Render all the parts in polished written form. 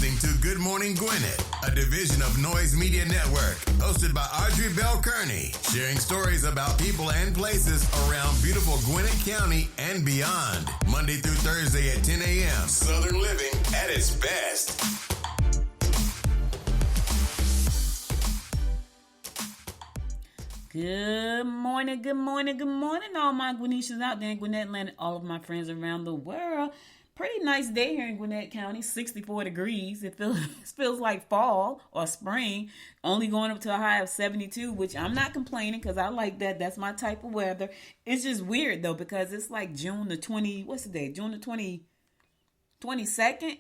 listening to Good Morning Gwinnett, a division of Noise Media Network, hosted by Audrey Bell Kearney, sharing stories about people and places around beautiful Gwinnett County and beyond. Monday through Thursday at 10 a.m. Southern living at its best. Good morning, good morning, good morning, all my Gwinnetians out there in Gwinnett Land, all of my friends around the world. Pretty nice day here in Gwinnett County, 64 degrees. It feels like fall or spring, only going up to a high of 72, which I'm not complaining because I like that. That's my type of weather. It's just weird, though, because it's like June the 22nd,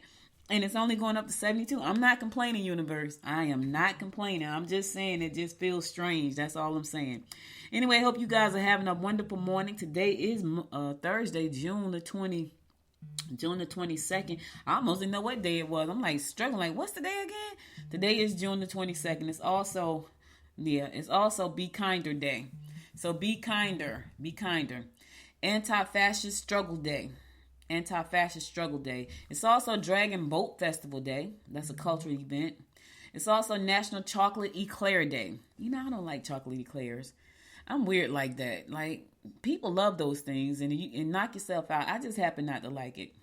and it's only going up to 72. I'm not complaining, universe. I am not complaining. I'm just saying it just feels strange. That's all I'm saying. Anyway, I hope you guys are having a wonderful morning. Today is Thursday, June the 22nd. I almost didn't know what day it was. I'm like struggling. Like, what's the day again? Today is June the 22nd. It's also Be Kinder Day. So be kinder. Be kinder. Anti-Fascist Struggle Day. Anti-Fascist Struggle Day. It's also Dragon Boat Festival Day. That's a cultural event. It's also National Chocolate Eclair Day. You know, I don't like chocolate eclairs. I'm weird like that. Like, people love those things and knock yourself out. I just happen not to like it.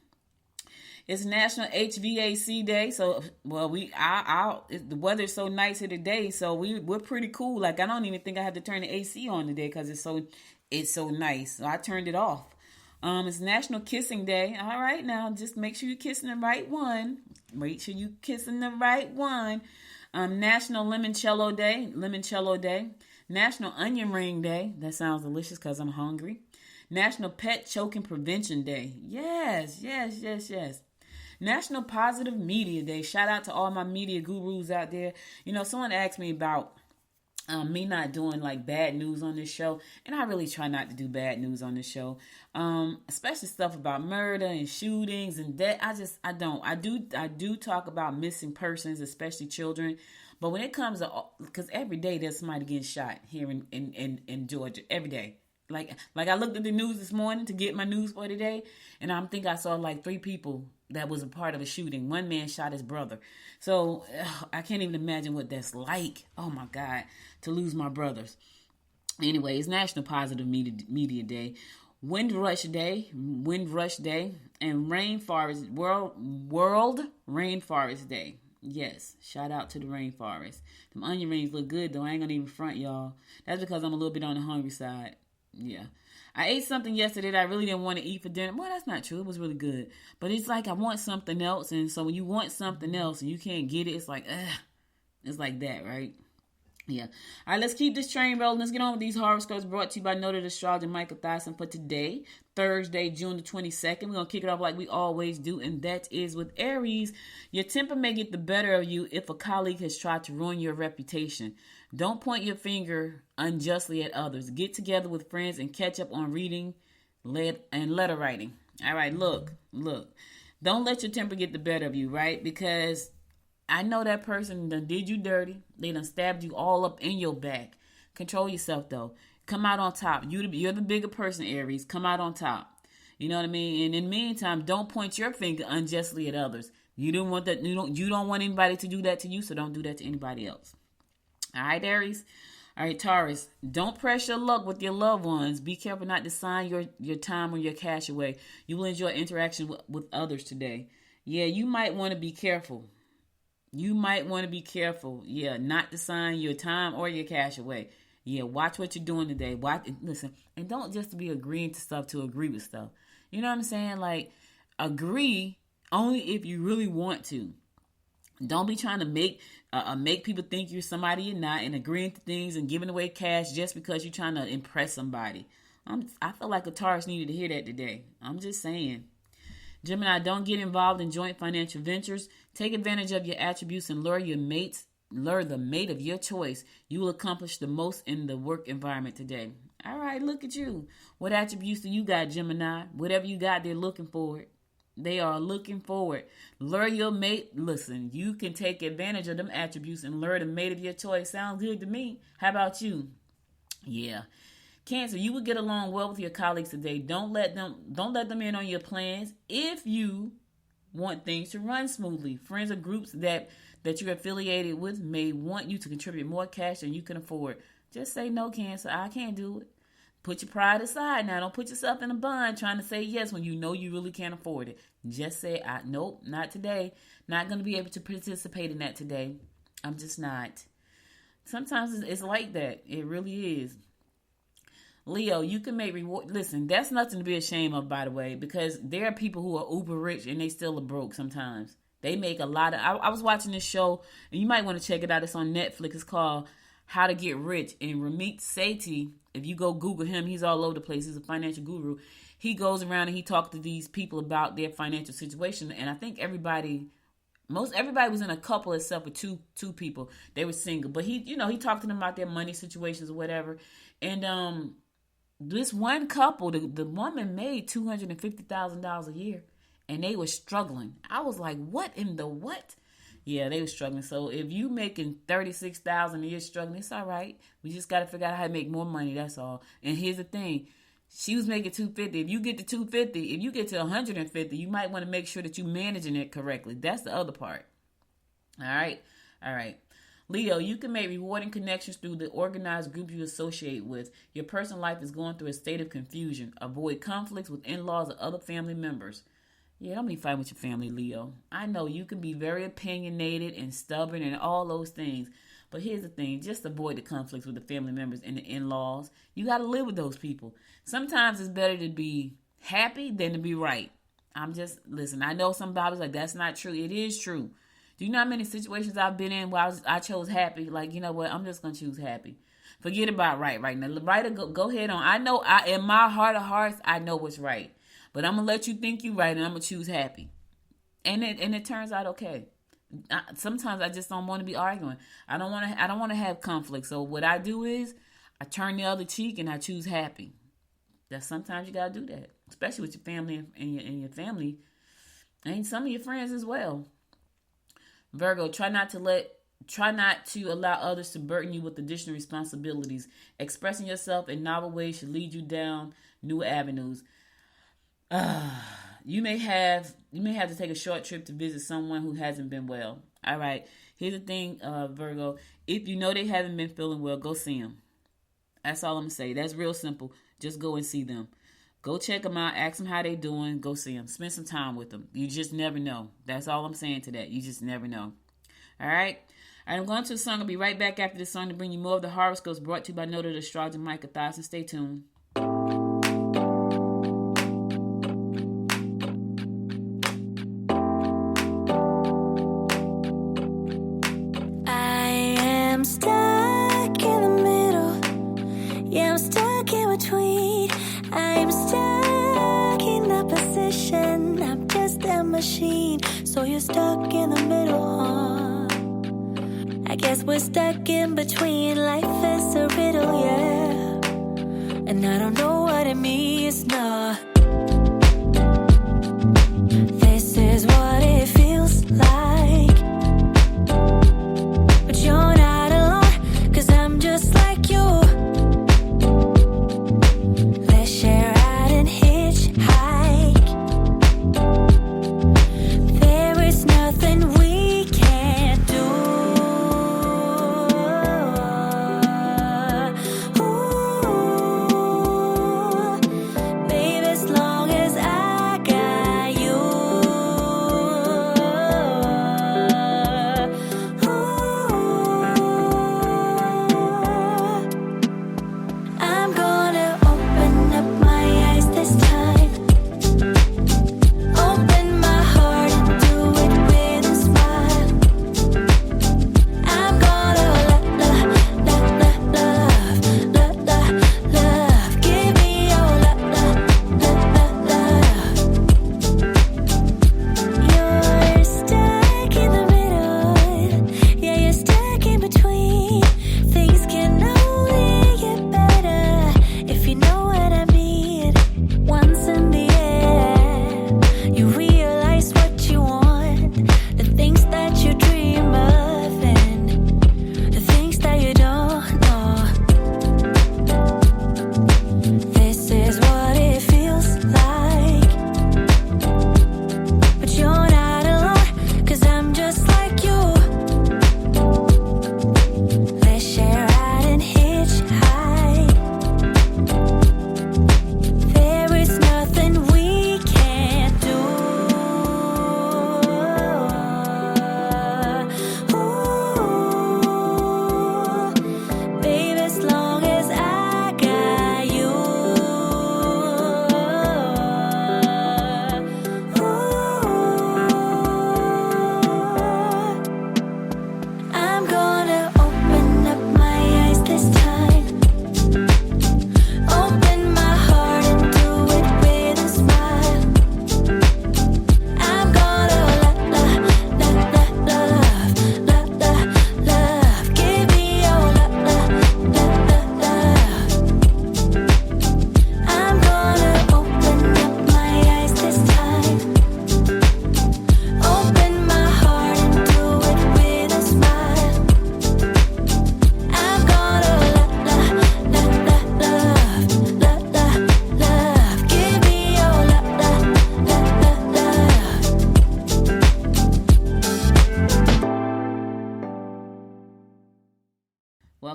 It's National HVAC Day. So, well, the weather's so nice here today, so we're pretty cool. Like, I don't even think I had to turn the AC on today because it's so nice. So I turned it off. It's National Kissing Day. All right, now just make sure you're kissing the right one. Make sure you're kissing the right one. National Limoncello Day. National Onion Ring Day. That sounds delicious because I'm hungry. National Pet Choking Prevention Day. Yes. National Positive Media Day. Shout out to all my media gurus out there. You know, someone asked me about me not doing like bad news on this show, and I really try not to do bad news on this show, especially stuff about murder and shootings and death. I do talk about missing persons, especially children, but when it comes to, because every day there's somebody getting shot here in Georgia, every day. Like I looked at the news this morning to get my news for today, and I think I saw like 3 people that was a part of a shooting. One man shot his brother. So I can't even imagine what that's like. Oh my God, to lose my brothers. Anyway, it's National Positive Media Day, Windrush Day, and World Rainforest Day. Yes, shout out to the rainforest. Them onion rings look good though. I ain't gonna even front y'all. That's because I'm a little bit on the hungry side. Yeah. I ate something yesterday that I really didn't want to eat for dinner. Well, that's not true. It was really good. But it's like I want something else. And so when you want something else and you can't get it, it's like, it's like that, right? Yeah. All right, let's keep this train rolling. Let's get on with these horoscopes brought to you by noted astrologer Michael Thyssen for today, Thursday, June the 22nd. We're going to kick it off like we always do, and that is with Aries. Your temper may get the better of you if a colleague has tried to ruin your reputation. Don't point your finger unjustly at others. Get together with friends and catch up on reading and letter writing. All right, look. Don't let your temper get the better of you, right? Because I know that person done did you dirty. They done stabbed you all up in your back. Control yourself, though. Come out on top. You're the bigger person, Aries. Come out on top. You know what I mean? And in the meantime, don't point your finger unjustly at others. You don't want that. You don't want anybody to do that to you, so don't do that to anybody else. All right, Aries. All right, Taurus. Don't press your luck with your loved ones. Be careful not to sign your time or your cash away. You will enjoy interaction with others today. Yeah, you might want to be careful. Yeah, not to sign your time or your cash away. Yeah, watch what you're doing today. Listen, and don't just be agreeing to stuff to agree with stuff. You know what I'm saying? Like, agree only if you really want to. Don't be trying to make people think you're somebody you're not and agreeing to things and giving away cash just because you're trying to impress somebody. I feel like a Taurus needed to hear that today. I'm just saying. Gemini, don't get involved in joint financial ventures. Take advantage of your attributes and lure the mate of your choice. You will accomplish the most in the work environment today. All right, look at you. What attributes do you got, Gemini? Whatever you got, they're looking for it. They are looking forward. Lure your mate. Listen, you can take advantage of them attributes and lure the mate of your choice. Sounds good to me. How about you? Yeah. Cancer, you will get along well with your colleagues today. Don't let them in on your plans. If you want things to run smoothly. Friends or groups that you're affiliated with may want you to contribute more cash than you can afford. Just say no, Cancer. I can't do it. Put your pride aside now. Don't put yourself in a bind trying to say yes when you know you really can't afford it. Just say, nope, not today. Not going to be able to participate in that today. I'm just not. Sometimes it's like that. It really is. Leo, you can make reward. Listen, that's nothing to be ashamed of, by the way, because there are people who are uber rich and they still are broke sometimes. They make a lot of... I was watching this show, and you might want to check it out. It's on Netflix. It's called How to Get Rich. And Ramit Sethi, if you go Google him, he's all over the place. He's a financial guru. He goes around and he talks to these people about their financial situation. And I think everybody was in a couple except for two people. They were single. But he talked to them about their money situations or whatever. And this one couple, the woman made $250,000 a year. And they were struggling. I was like, what in the what? Yeah, they were struggling. So if you making $36,000 a year struggling, it's all right. We just got to figure out how to make more money. That's all. And here's the thing. She was making $250. If you get to $250, if you get to $150, you might want to make sure that you're managing it correctly. That's the other part. All right. Leo, you can make rewarding connections through the organized group you associate with. Your personal life is going through a state of confusion. Avoid conflicts with in-laws or other family members. Yeah, don't be fighting with your family, Leo. I know you can be very opinionated and stubborn and all those things. But here's the thing. Just avoid the conflicts with the family members and the in-laws. You got to live with those people. Sometimes it's better to be happy than to be right. Listen, I know somebody's like, that's not true. It is true. Do you know how many situations I've been in where I chose happy? Like, you know what? I'm just going to choose happy. Forget about right now. Right, go ahead on. I know in my heart of hearts, I know what's right. But I'm going to let you think you're right, and I'm going to choose happy. And it turns out okay. Sometimes I just don't want to be arguing. I don't want to have conflict. So what I do is I turn the other cheek and I choose happy. That sometimes you got to do that, especially with your family and your family and some of your friends as well. Virgo, try not to allow others to burden you with additional responsibilities. Expressing yourself in novel ways should lead you down new avenues. You may have to take a short trip to visit someone who hasn't been well. All right. Here's the thing, Virgo. If you know they haven't been feeling well, go see them. That's all I'm going to say. That's real simple. Just go and see them. Go check them out. Ask them how they doing. Go see them. Spend some time with them. You just never know. That's all I'm saying to that. You just never know. All right. I'm going to a song. I'll be right back after this song to bring you more of the horoscopes brought to you by noted astrologer Micah Thiessen. Stay tuned. So you're stuck in the middle, huh? I guess we're stuck in between. Life is a riddle, yeah. And I don't know what it means, no. This is what it feels like. But you're not alone, 'cause I'm just like you. Let's share out and hitchhike. Nothing we can't do. Ooh, baby, it's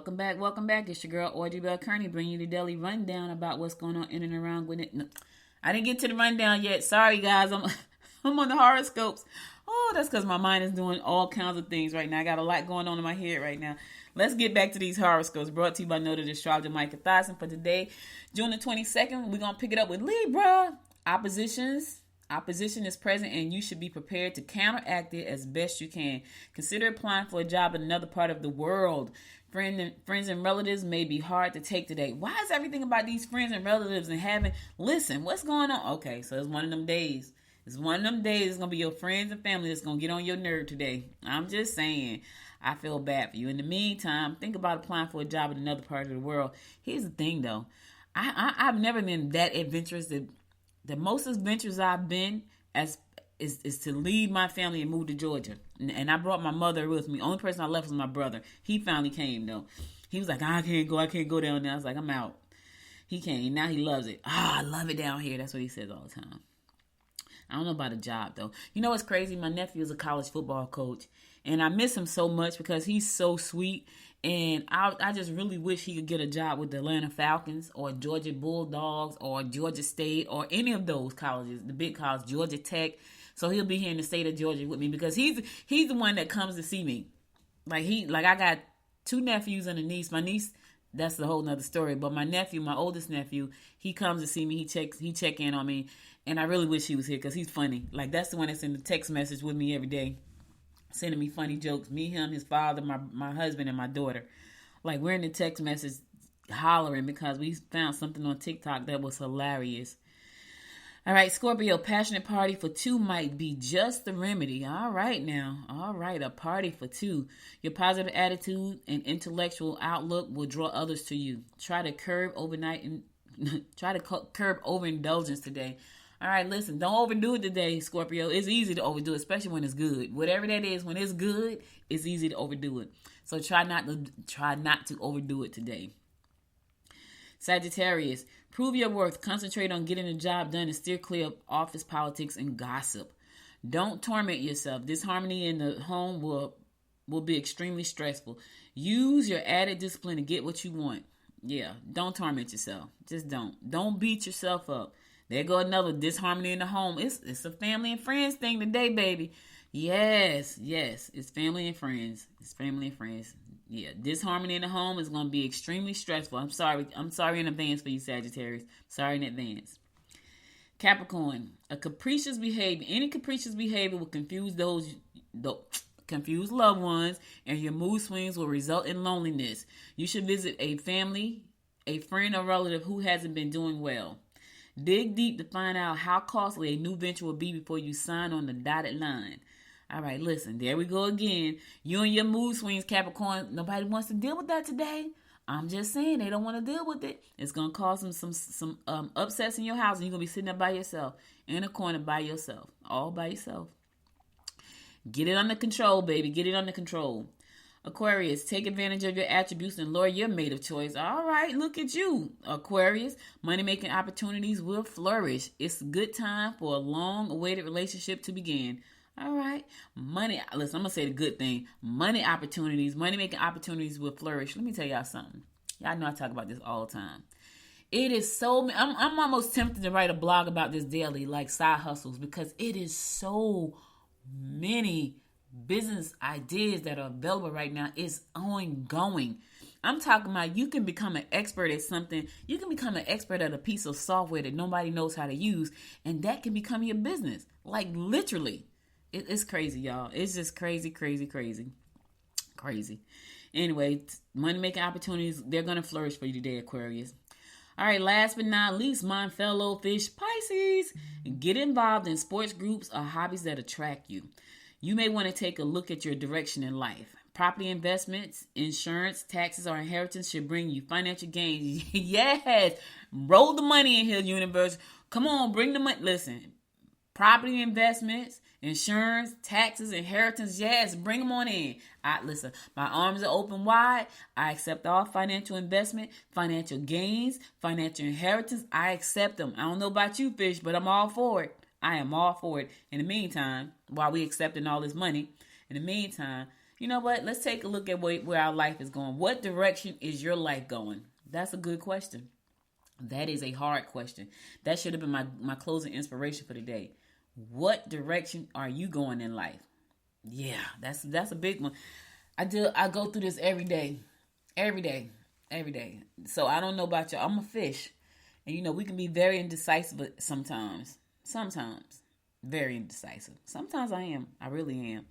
Welcome back, welcome back. It's your girl, Audrey Bell Kearney, bringing you the daily rundown about what's going on in and around Gwinnett. No, I didn't get to the rundown yet. Sorry, guys. I'm on the horoscopes. Oh, that's because my mind is doing all kinds of things right now. I got a lot going on in my head right now. Let's get back to these horoscopes, brought to you by noted astrologer Micah Thyssen. For today, June the 22nd, we're going to pick it up with Libra. Opposition is present, and you should be prepared to counteract it as best you can. Consider applying for a job in another part of the world. Friends and relatives may be hard to take today. Why is everything about these friends and relatives and listen, what's going on? Okay, so it's one of them days. It's one of them days. It's going to be your friends and family that's going to get on your nerve today. I'm just saying, I feel bad for you. In the meantime, think about applying for a job in another part of the world. Here's the thing, though. I've never been that adventurous. The most adventurous I've been is to leave my family and move to Georgia. And I brought my mother with me. Only person I left was my brother. He finally came, though. He was like, I can't go down there. I was like, I'm out. He came. Now he loves it. I love it down here. That's what he says all the time. I don't know about a job, though. You know what's crazy? My nephew is a college football coach. And I miss him so much because he's so sweet. And I just really wish he could get a job with the Atlanta Falcons or Georgia Bulldogs or Georgia State or any of those colleges, the big colleges, Georgia Tech. So he'll be here in the state of Georgia with me because he's the one that comes to see me. I got two nephews and a niece. My niece, that's a whole nother story. But my nephew, my oldest nephew, he comes to see me. He check in on me. And I really wish he was here because he's funny. Like, that's the one that's in the text message with me every day, sending me funny jokes. Me, him, his father, my husband, and my daughter. Like, we're in the text message hollering because we found something on TikTok that was hilarious. All right, Scorpio, passionate party for two might be just the remedy. All right now. All right, a party for two. Your positive attitude and intellectual outlook will draw others to you. Try to curb overindulgence today. All right, listen, don't overdo it today, Scorpio. It's easy to overdo it, especially when it's good. Whatever that is, when it's good, it's easy to overdo it. So try not to overdo it today. Sagittarius, prove your worth. Concentrate on getting the job done and steer clear of office politics and gossip. Don't torment yourself. Disharmony in the home will be extremely stressful. Use your added discipline to get what you want. Yeah, don't torment yourself. Just don't. Don't beat yourself up. There go another disharmony in the home. It's a family and friends thing today, baby. Yes, it's family and friends. It's family and friends. Yeah, disharmony in the home is going to be extremely stressful. I'm sorry in advance for you, Sagittarius. Sorry in advance. Capricorn, any capricious behavior will confuse loved ones, and your mood swings will result in loneliness. You should visit a friend or relative who hasn't been doing well. Dig deep to find out how costly a new venture will be before you sign on the dotted line. All right, listen, there we go again. You and your mood swings, Capricorn. Nobody wants to deal with that today. I'm just saying they don't want to deal with it. It's going to cause some upsets in your house, and you're going to be sitting there by yourself, in a corner by yourself, all by yourself. Get it under control, baby. Get it under control. Aquarius, take advantage of your attributes and lower your mate of choice. All right, look at you, Aquarius. Money-making opportunities will flourish. It's a good time for a long-awaited relationship to begin. All right. Money, listen, I'm going to say the good thing. Money-making opportunities will flourish. Let me tell y'all something. Y'all know I talk about this all the time. It is so, I'm almost tempted to write a blog about this daily, like side hustles, because it is so many business ideas that are available right now. Is ongoing. I'm talking about you can become an expert at something. You can become an expert at a piece of software that nobody knows how to use, and that can become your business. Like, literally. It's crazy, y'all. It's just crazy. Anyway, money-making opportunities, they're going to flourish for you today, Aquarius. All right, last but not least, my fellow fish, Pisces. Get involved in sports groups or hobbies that attract you. You may want to take a look at your direction in life. Property investments, insurance, taxes, or inheritance should bring you financial gains. Yes, roll the money in here, universe. Come on, bring the money. Listen, property investments, insurance, taxes, inheritance, yes, bring them on in. Listen, my arms are open wide. I accept all financial investment, financial gains, financial inheritance. I accept them. I don't know about you, fish, but I'm all for it. I am all for it. In the meantime, while we accepting all this money, in the meantime, You know what? Let's take a look at where our life is going. What direction is your life going? That's a good question. That is a hard question. That should have been my closing inspiration for today. What direction are you going in life? Yeah, that's a big one. I go through this every day. So I don't know about y'all. I'm a fish. And we can be very indecisive sometimes. Very indecisive. Sometimes I am. I really am.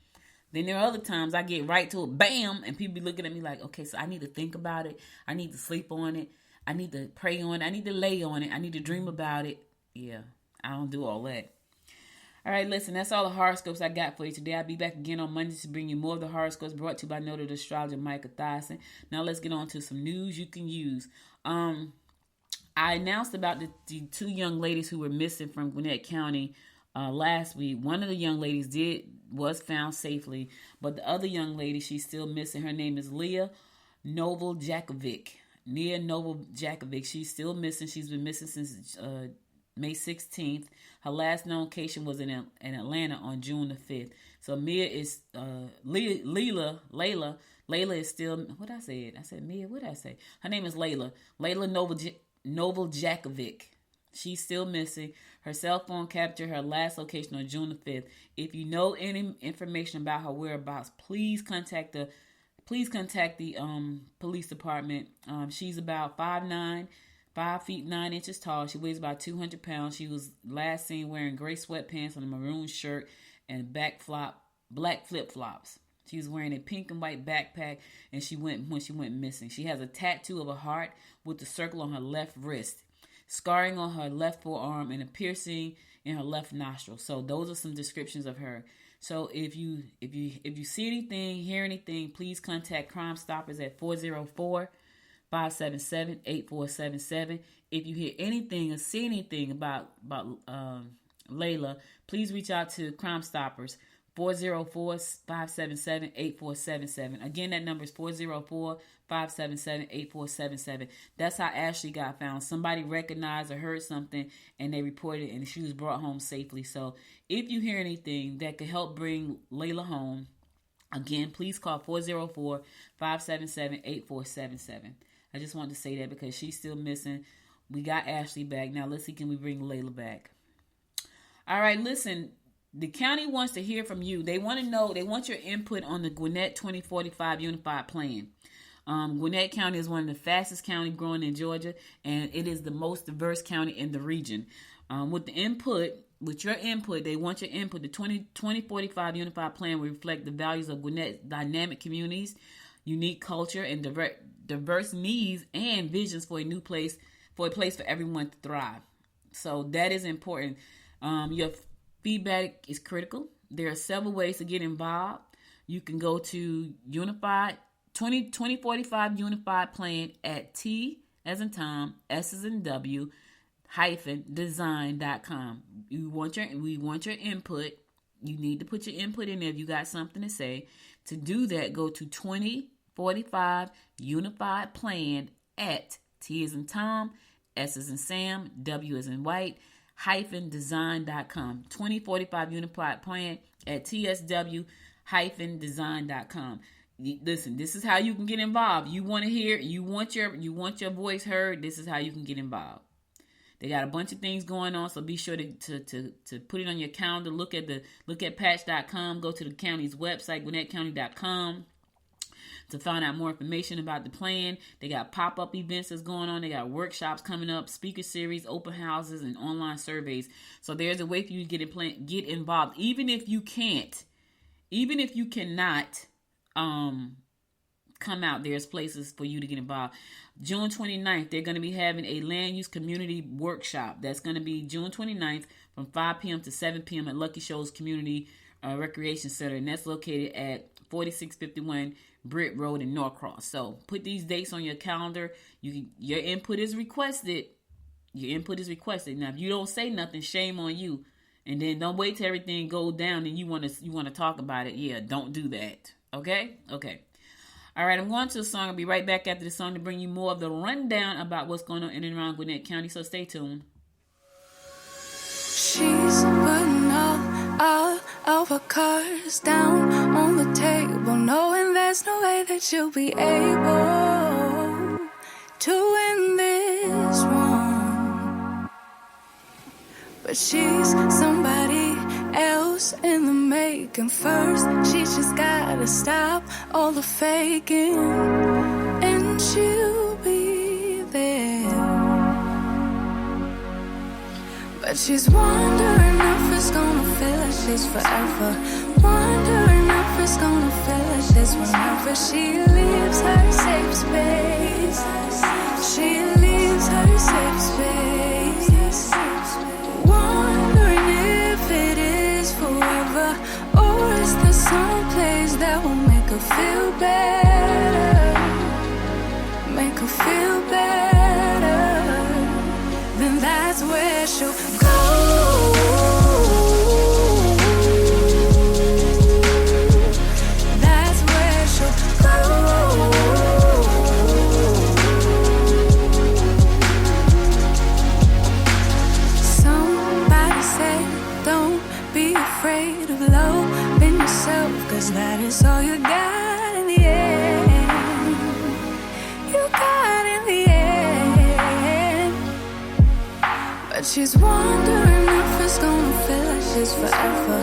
Then there are other times I get right to it, bam, and people be looking at me like, okay, so I need to think about it. I need to sleep on it. I need to pray on it. I need to lay on it. I need to dream about it. Yeah, I don't do all that. All right, listen, that's all the horoscopes I got for you today. I'll be back again on Monday to bring you more of the horoscopes brought to you by noted astrologer Micah Thyssen. Now let's get on to some news you can use. I announced about the two young ladies who were missing from Gwinnett County last week. One of the young ladies was found safely, but the other young lady, she's still missing. Her name is Leah Noveljakovic. She's still missing. She's been missing since May 16th. Her last known location was in Atlanta on June the 5th. So Mia is Layla is still, what I said? I said Mia, what did I say? Her name is Layla Noveljakovic. She's still missing. Her cell phone captured her last location on June the 5th. If you know any information about her whereabouts, please contact the police department. She's about 5'9", 5 feet 9 inches tall. She weighs about 200 pounds. She was last seen wearing gray sweatpants and a maroon shirt and black flip-flops. She was wearing a pink and white backpack, and when she went missing. She has a tattoo of a heart with a circle on her left wrist, scarring on her left forearm, and a piercing in her left nostril. So those are some descriptions of her. So if you see anything, hear anything, please contact Crime Stoppers at 404-577-8477. If you hear anything or see anything about Layla, please reach out to Crime Stoppers, 404-577-8477. Again, that number is 404-577-8477. That's how Ashley got found. Somebody recognized or heard something, and they reported, and she was brought home safely. So if you hear anything that could help bring Layla home, again, please call 404-577-8477. I just wanted to say that because she's still missing. We got Ashley back. Now let's see, can we bring Layla back? All right, listen. The county wants to hear from you. They want your input on the Gwinnett 2045 Unified Plan. Gwinnett County is one of the fastest counties growing in Georgia, and it is the most diverse county in the region. With your input, they want your input. The 2045 Unified Plan will reflect the values of Gwinnett's dynamic communities, unique culture, and diverse needs and visions for a place for everyone to thrive. So that is important. Your feedback is critical. There are several ways to get involved. You can go to 2045 Unified Plan at T as in Tom, S as in W, -design.com. We want your input. You need to put your input in there if you got something to say. To do that, go to 2045 Unified Plan at T as in Tom, S as in Sam, W as in White, -design.com. 2045 Unified Plan at tsw-design.com. Listen, this is how you can get involved. You want your voice heard. This is how you can get involved. They got a bunch of things going on, so be sure to put it on your calendar. Look at patch.com. Go to the county's website, GwinnettCounty.com, to find out more information about the plan. They got pop-up events that's going on. They got workshops coming up, speaker series, open houses, and online surveys. So there's a way for you to get involved, even if you cannot come out. There's places for you to get involved. June 29th, they're going to be having a land use community workshop. That's going to be June 29th from 5 p.m. to 7 p.m. at Lucky Shoals Community Recreation Center, and that's located at 4651 Britt Road in Norcross. So put these dates on your calendar. Your input is requested. Now, if you don't say nothing, shame on you. And then don't wait till everything goes down and you want to talk about it. Yeah, don't do that. Okay. All right, I'm going to a song. I'll be right back after the song to bring you more of the rundown about what's going on in and around Gwinnett County. So stay tuned. She's putting all our cards down on the table, knowing there's no way that you'll be able to win this one. But she's somebody else in the making. First, she just gotta stop all the faking, and she'll be there. But she's wondering if it's gonna feel like she's forever. Wondering if it's gonna feel like she's whenever she leaves her safe space. She leaves her safe space. Wondering if it is forever, or is there some place that will make her feel better? Make her feel better. Then that's where she'll go. That's where she'll go. Somebody said, don't be afraid of loving yourself, 'cause that is all you got in the end. You got in the end. But she's wondering if it's gonna feel like she's forever.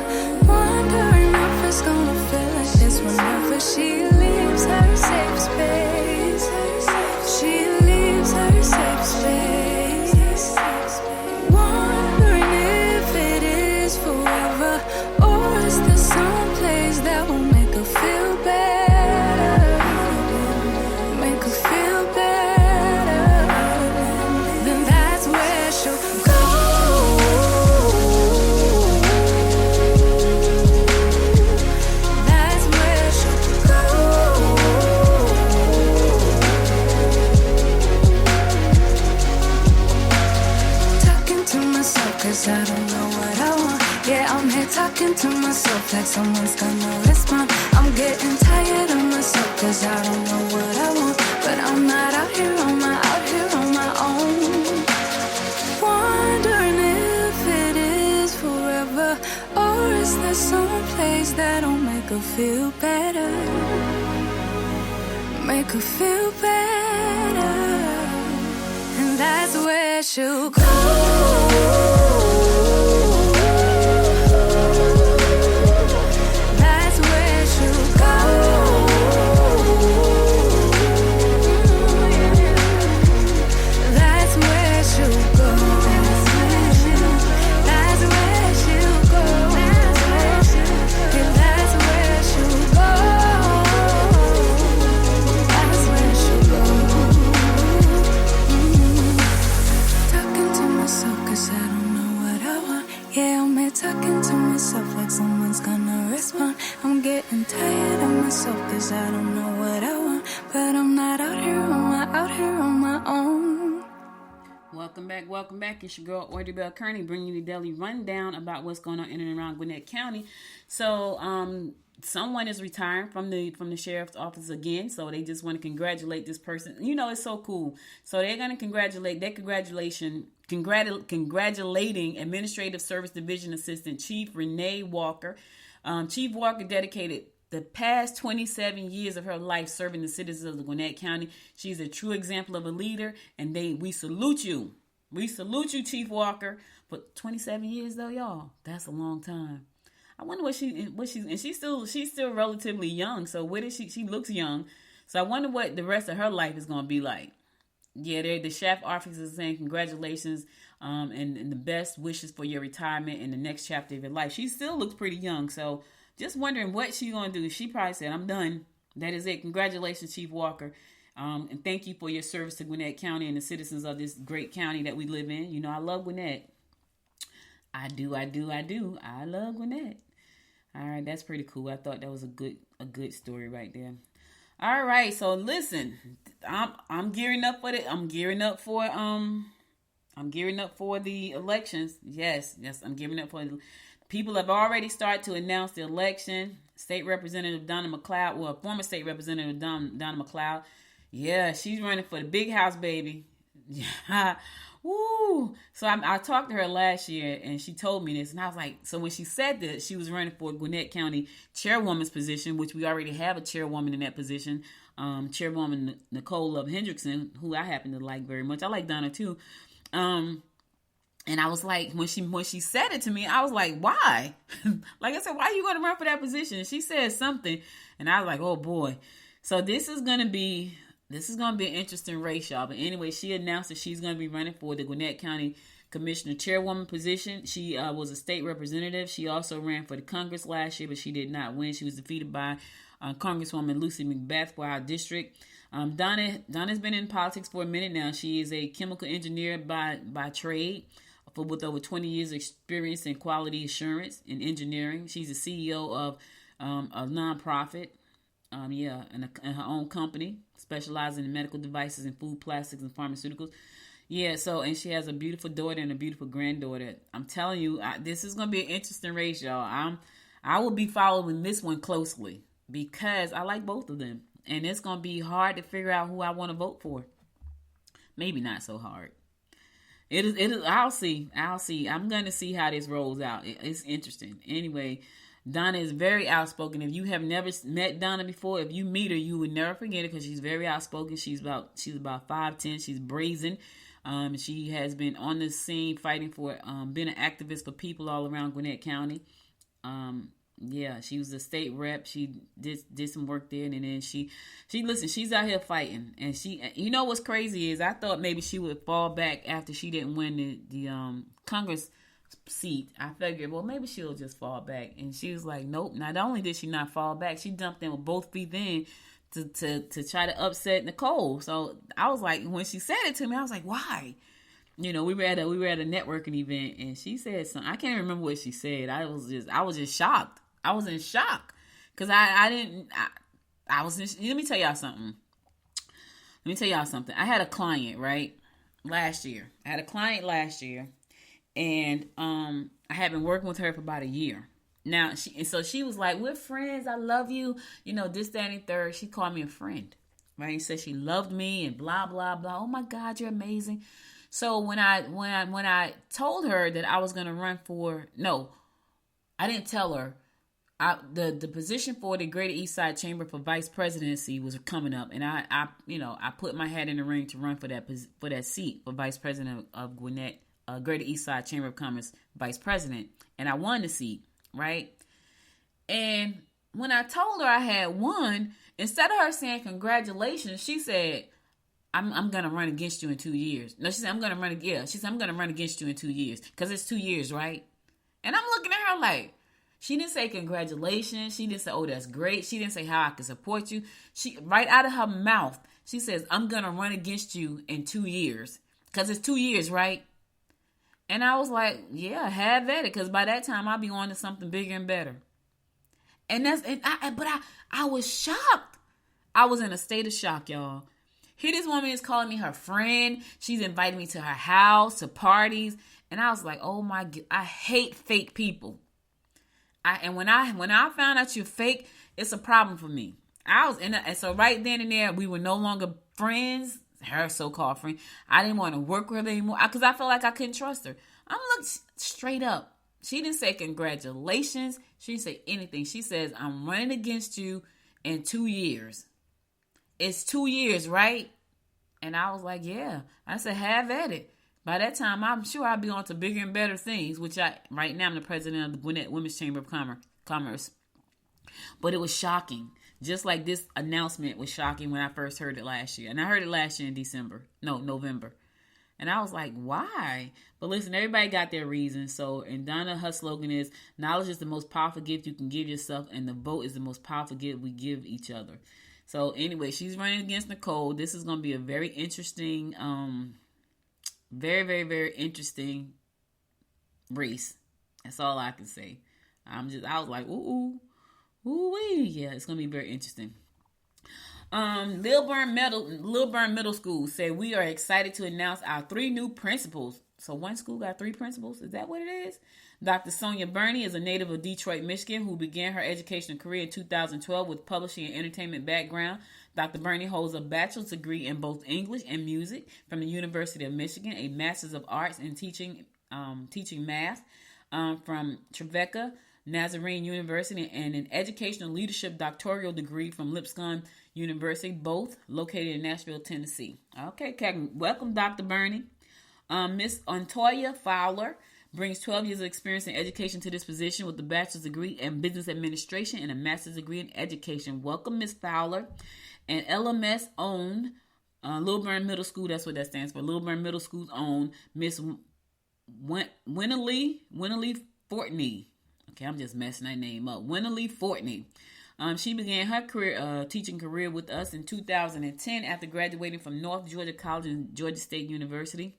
Wondering if it's gonna feel like she's whenever she leaves her safe space. She leaves her safe space. Wondering if it is forever, or is there some place that will make her feel better? Make her feel better. Then that's where she'll go. That's where she'll go. Talking to myself 'cause I don't know what I want. Yeah, I'm here talking to myself like someone's gonna respond. I'm getting tired of myself 'cause I don't know what I want. But I'm not out here on my own. Wondering if it is forever, or is there some place that'll make her feel better? Make her feel better. And that's where she'll go. That's where she'll go. That's where she'll go. That's where she'll go. That's where she'll go. Yeah, that's where she'll go. That's where she'll go. Talking to myself 'cause I don't know what I want. Yeah, I'm here talking to myself like someone's gonna respond. I'm getting tired of myself 'cause I don't know what I want. But I'm not out here on my own. Welcome back. It's your girl, Audrey Bell Kearney, bringing you the daily rundown about what's going on in and around Gwinnett County. So, someone is retiring from the sheriff's office again, so they just want to congratulate this person. You know, it's so cool. So they're going to congratulating Administrative Service Division Assistant Chief Renee Walker. Chief Walker dedicated the past 27 years of her life serving the citizens of Gwinnett County. She's a true example of a leader, and we salute you. We salute you, Chief Walker. But 27 years though, y'all, that's a long time. I wonder she's still relatively young. So what is she looks young. So I wonder what the rest of her life is going to be like. Yeah, the sheriff office is saying congratulations and the best wishes for your retirement in the next chapter of your life. She still looks pretty young, so just wondering what she's going to do. She probably said, I'm done. That is it. Congratulations, Chief Walker. And thank you for your service to Gwinnett County and the citizens of this great county that we live in. You know, I love Gwinnett. I do. I love Gwinnett. All right, that's pretty cool. I thought that was a good story right there. All right, so listen, I'm gearing up for it. I'm gearing up for the elections. Yes, I'm gearing up for it. People have already started to announce the election. State Representative Donna McLeod, well, former State Representative Donna McLeod. Yeah, she's running for the big house, baby. Yeah. Woo! So I talked to her last year, and she told me this, and I was like, so when she said that she was running for Gwinnett County chairwoman's position, which we already have a chairwoman in that position, Chairwoman Nicole Love Hendrickson, who I happen to like very much. I like Donna too. And I was like, when she said it to me, I was like, why? Like I said, why are you going to run for that position? She said something, and I was like, oh boy. So this is going to be an interesting race, y'all. But anyway, she announced that she's going to be running for the Gwinnett County Commissioner chairwoman position. She was a state representative. She also ran for the Congress last year, but she did not win. She was defeated by Congresswoman Lucy McBeth for our district. Donna's been in politics for a minute now. She is a chemical engineer by trade, with over 20 years experience in quality assurance and engineering. She's the CEO of a nonprofit, and her own company, specializing in medical devices and food, plastics, and pharmaceuticals. Yeah, and she has a beautiful daughter and a beautiful granddaughter. I'm telling you, this is going to be an interesting race, y'all. I will be following this one closely because I like both of them. And it's going to be hard to figure out who I want to vote for. Maybe not so hard. It is. I'll see. I'm going to see how this rolls out. It's interesting. Anyway, Donna is very outspoken. If you have never met Donna before, if you meet her, you would never forget it because she's very outspoken. She's about 5'10". She's brazen. She has been on the scene fighting for, being an activist for people all around Gwinnett County. She was a state rep. She did some work there, and then she's out here fighting. And you know what's crazy is I thought maybe she would fall back after she didn't win the Congress seat. I figured, well, maybe she'll just fall back. And she was like, nope. Not only did she not fall back, she jumped in with both feet in to try to upset Nicole. So I was like, when she said it to me, I was like, why? You know, we were at a networking event, and she said something. I can't remember what she said. I was just shocked. I was in shock because let me tell y'all something. I had a client, right? Last year. And I had been working with her for about a year. Now, she was like, we're friends. I love you. You know, this, that, and the third. She called me a friend, right? She said she loved me and blah, blah, blah. Oh my God, you're amazing. So when I told her that I was going to run I didn't tell her. The position for the Greater East Side Chamber for vice presidency was coming up, and I put my hat in the ring to run for that seat for vice president of Gwinnett, Greater East Side Chamber of Commerce vice president, and I won the seat, right? And when I told her I had won, instead of her saying congratulations, she said, I'm gonna run against you in 2 years. No, she said I'm gonna run against you in 2 years because it's 2 years, right? And I'm looking at her like. She didn't say congratulations. She didn't say, oh, that's great. She didn't say how I can support you. She, right out of her mouth, she says, I'm going to run against you in 2 years. Because it's 2 years, right? And I was like, yeah, have at it. Because by that time, I'll be on to something bigger and better. But I was shocked. I was in a state of shock, y'all. Here this woman is calling me her friend. She's inviting me to her house, to parties. And I was like, oh my God, I hate fake people. And when I found out you're fake, it's a problem for me. And so right then and there, we were no longer friends, her so-called friend. I didn't want to work with her anymore because I felt like I couldn't trust her. I'm looking straight up. She didn't say congratulations. She didn't say anything. She says, I'm running against you in 2 years. It's 2 years, right? And I was like, yeah. I said, have at it. By that time, I'm sure I'll be on to bigger and better things, right now I'm the president of the Gwinnett Women's Chamber of Commerce. But it was shocking. Just like this announcement was shocking when I first heard it last year. And I heard it last year in November. And I was like, why? But listen, everybody got their reasons. So, and Donna, her slogan is, knowledge is the most powerful gift you can give yourself, and the vote is the most powerful gift we give each other. So anyway, she's running against Nicole. This is going to be a very interesting, very, very, very interesting race. That's all I can say. I was like, ooh, yeah, it's gonna be very interesting. Lilburn Middle School said we are excited to announce our 3 new principals So one school got 3 principals. Is that what it is? Dr. Sonia Burney is a native of Detroit, Michigan, who began her educational career in 2012 with publishing and entertainment background. Dr. Burney holds a bachelor's degree in both English and music from the University of Michigan, a master's of arts in teaching math from Trevecca Nazarene University, and an educational leadership doctoral degree from Lipscomb University, both located in Nashville, Tennessee. Okay, welcome, Dr. Burney. Miss Antoya Fowler brings 12 years of experience in education to this position with a bachelor's degree in business administration and a master's degree in education. Welcome, Miss Fowler. And LMS owned Little Burn Middle School, that's what that stands for, Little Burn Middle School's own Miss Winnelee Fortney. Okay, I'm just messing that name up. Winnelee Fortney. She began her teaching career with us in 2010 after graduating from North Georgia College and Georgia State University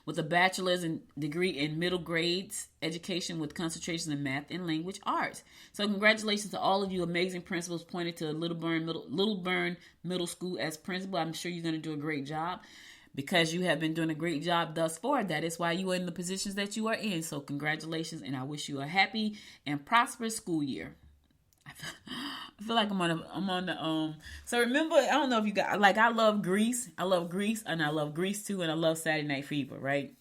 with a bachelor's degree in middle grades education with concentrations in math and language arts. So congratulations to all of you amazing principals appointed to Little Burn Middle School as principal. I'm sure you're going to do a great job because you have been doing a great job thus far. That is why you are in the positions that you are in. So congratulations, and I wish you a happy and prosperous school year. I feel like I'm on the so remember, I don't know if you got, like, I love Grease, and I love Grease 2, and I love Saturday Night Fever, right?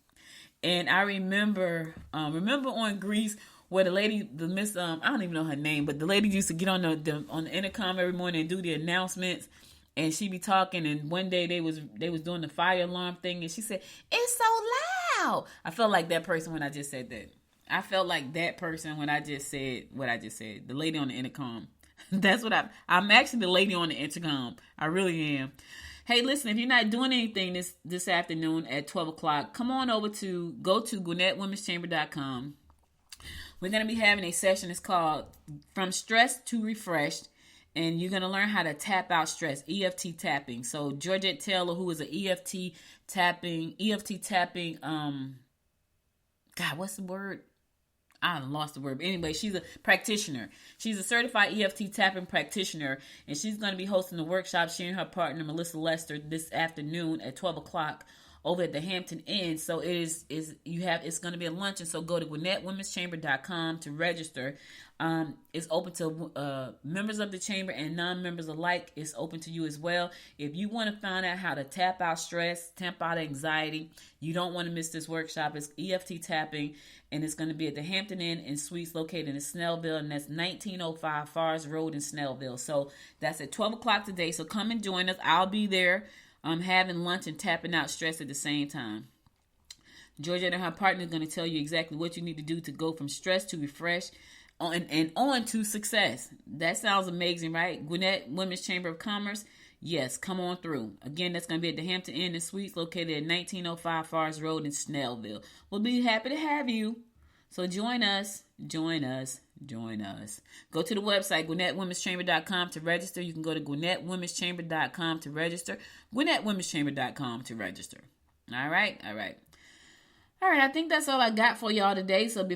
And I remember on Grease where the lady, the Miss I don't even know her name, but the lady used to get on the intercom every morning and do the announcements, and she be talking, and one day they was doing the fire alarm thing, and she said, "It's so loud." I felt like that person when I just said that. I felt like that person when I just said what I just said. The lady on the intercom. That's what I'm actually the lady on the intercom. I really am. Hey, listen, if you're not doing anything this afternoon at 12 o'clock, come on over to GwinnettWomen'sChamber.com. We're going to be having a session. It's called From Stress to Refreshed. And you're going to learn how to tap out stress, EFT tapping. So Georgette Taylor, who is an EFT tapping, God, what's the word? I lost the word. But anyway, she's a practitioner. She's a certified EFT tapping practitioner, and she's going to be hosting a workshop, she and her partner, Melissa Lester, this afternoon at 12 o'clock over at the Hampton Inn. So it's going to be a luncheon. So go to GwinnettWomen'sChamber.com to register. It's open to members of the chamber and non-members alike. It's open to you as well. If you want to find out how to tap out stress, tap out anxiety, you don't want to miss this workshop. It's EFT tapping, and it's going to be at the Hampton Inn and Suites located in Snellville, and that's 1905 Forest Road in Snellville. So that's at 12 o'clock today. So come and join us. I'll be there. Having lunch and tapping out stress at the same time. Georgette and her partner is going to tell you exactly what you need to do to go from stress to refresh on to success. That sounds amazing, right? Gwinnett Women's Chamber of Commerce. Yes, come on through. Again, that's going to be at the Hampton Inn and Suites located at 1905 Forest Road in Snellville. We'll be happy to have you. So join us. Go to the website, GwinnettWomen'sChamber.com to register. You can go to GwinnettWomen'sChamber.com to register. GwinnettWomen'sChamber.com to register. All right. I think that's all I got for y'all today. So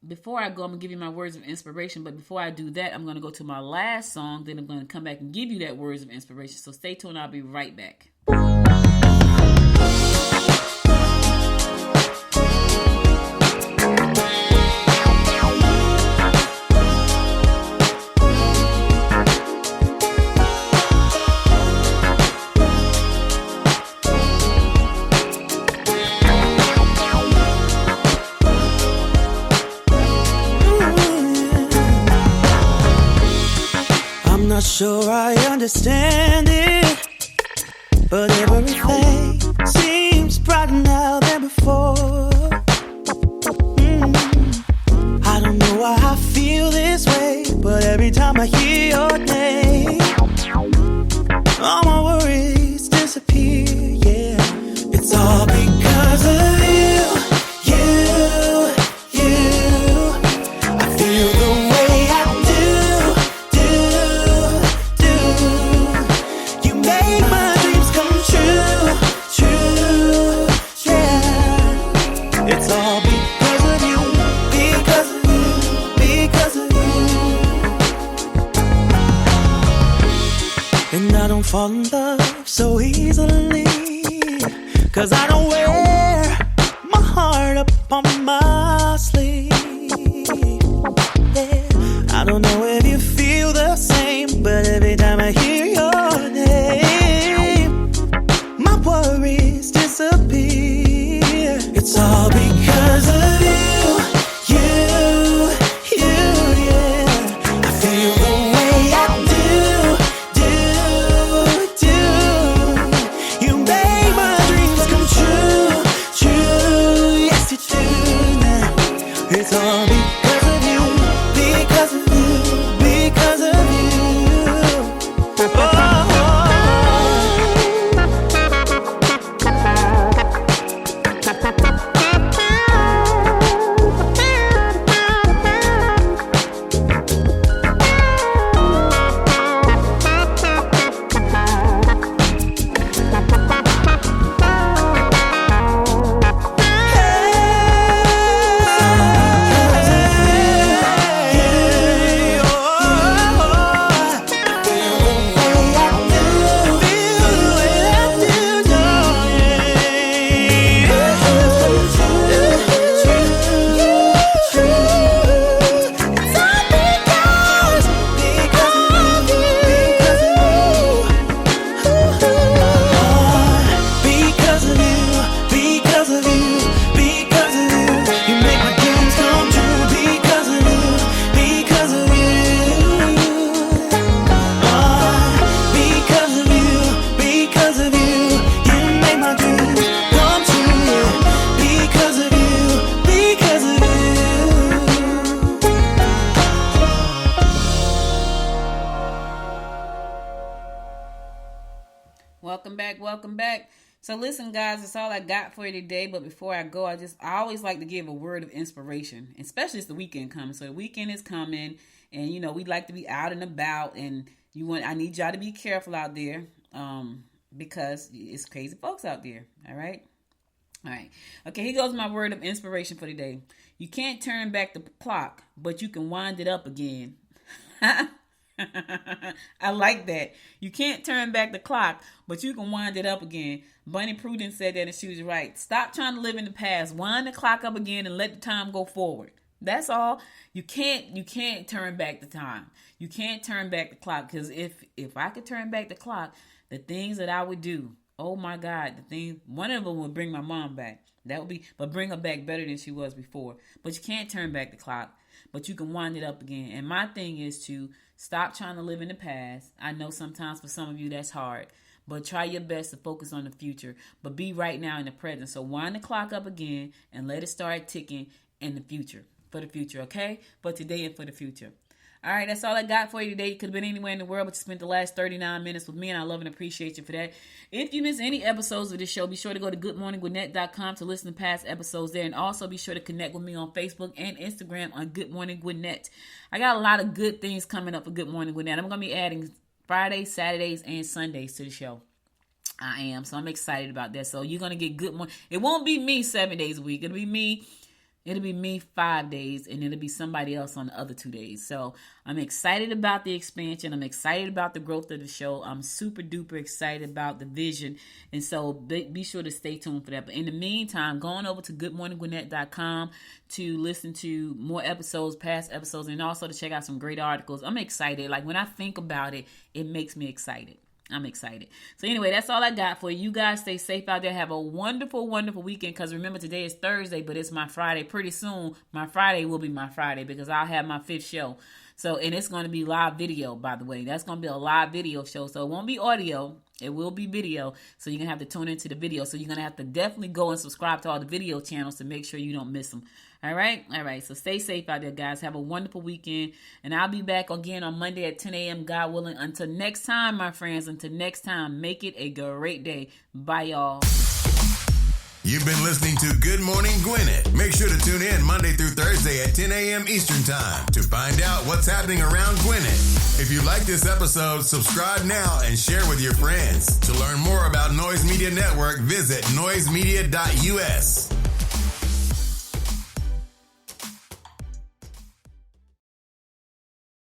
before I go, I'm going to give you my words of inspiration. But before I do that, I'm going to go to my last song. Then I'm going to come back and give you that words of inspiration. So stay tuned. I'll be right back. Not sure I understand it, but everything seems brighter now than before. I don't know why I feel this way, but every time I hear your name, all my worries disappear, yeah. It's all because of you. I feel the way I fall in love so easily, 'cause I don't wear up on my sleeve. Yeah. I don't know if you feel the same, but every time I hear your name, my worries disappear. It's all because of you, yeah. I feel the way I do. You make my dreams come true. Yes, you do. It's all because of you, because of you, because of you. Welcome back. So listen, guys, that's all I got for you today. But before I go, I always like to give a word of inspiration, especially as the weekend comes. So the weekend is coming, and you know we'd like to be out and about, and I need y'all to be careful out there, because it's crazy folks out there. All right. Okay, here goes my word of inspiration for today. You can't turn back the clock, but you can wind it up again. I like that. You can't turn back the clock, but you can wind it up again. Bunny Prudence said that, and she was right. Stop trying to live in the past. Wind the clock up again and let the time go forward. That's all. You can't turn back the time. You can't turn back the clock, because if I could turn back the clock, the things that I would do, oh my God, one of them would bring my mom back. But bring her back better than she was before. But you can't turn back the clock, but you can wind it up again. And my thing is to stop trying to live in the past. I know sometimes for some of you that's hard, but try your best to focus on the future. But be right now in the present. So wind the clock up again and let it start ticking in the future. For the future, okay? For today and for the future. All right, that's all I got for you today. You could have been anywhere in the world, but you spent the last 39 minutes with me, and I love and appreciate you for that. If you miss any episodes of this show, be sure to go to goodmorninggwinnett.com to listen to past episodes there, and also be sure to connect with me on Facebook and Instagram on Good Morning Gwinnett. I got a lot of good things coming up for Good Morning Gwinnett. I'm going to be adding Fridays, Saturdays, and Sundays to the show. I am, so I'm excited about that. So you're going to get Good Morning. It won't be me 7 days a week. It'll be me 5 days, and it'll be somebody else on the other 2 days. So I'm excited about the expansion. I'm excited about the growth of the show. I'm super duper excited about the vision. And so be sure to stay tuned for that. But in the meantime, going over to goodmorninggwinnett.com to listen to more episodes, past episodes, and also to check out some great articles. I'm excited. Like when I think about it, it makes me excited. I'm excited. So anyway, that's all I got for you. You guys stay safe out there. Have a wonderful, wonderful weekend. Because remember, today is Thursday, but it's my Friday. Pretty soon, my Friday will be my Friday because I'll have my 5th show. So, and it's going to be live video, by the way. That's going to be a live video show. So it won't be audio. It will be video. So you're going to have to tune into the video. So you're going to have to definitely go and subscribe to all the video channels to make sure you don't miss them. All right. So stay safe out there, guys. Have a wonderful weekend. And I'll be back again on Monday at 10 a.m., God willing. Until next time, my friends. Until next time, make it a great day. Bye, y'all. You've been listening to Good Morning Gwinnett. Make sure to tune in Monday through Thursday at 10 a.m. Eastern Time to find out what's happening around Gwinnett. If you like this episode, subscribe now and share with your friends. To learn more about Noise Media Network, visit noisemedia.us.